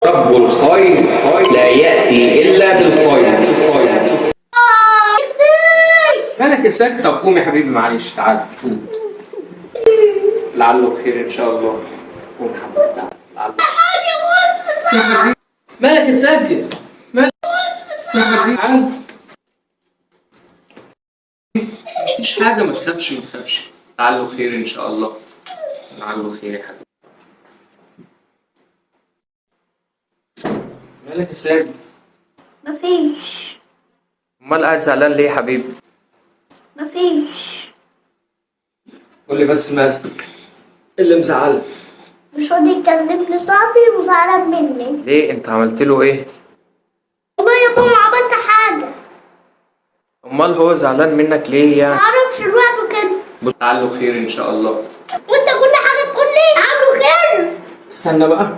رب الخير لا يأتي إلا بالخير. مالك يا ساكت؟ طب قوم يا حبيبي، معلش تعال قوم، لعله خير إن شاء الله. قوم يا حبيبي تعال، لعله خير. مالك يا ساكت؟ مالك يا حبيبي؟ تعال، مفيش حاجة، ما تخافش ما تخافش، لعله خير إن شاء الله، لعله خير يا حبيبي. مالك يا ساكت؟ مفيش. أمال قاعد زعلان ليه يا حبيبي؟ مفيش. قول لي بس مالك؟ إيه اللي مزعلك؟ مش راضي يكلمني صاحبي وزعلان مني. ليه؟ أنت عملت له إيه؟ والله يا ماما عملت حاجة. أمال هو زعلان منك ليه يعني؟ معرفش لوحده كده. لعله خير إن شاء الله. وانت كل حاجة تقول لي عنه خير. استنى بقى.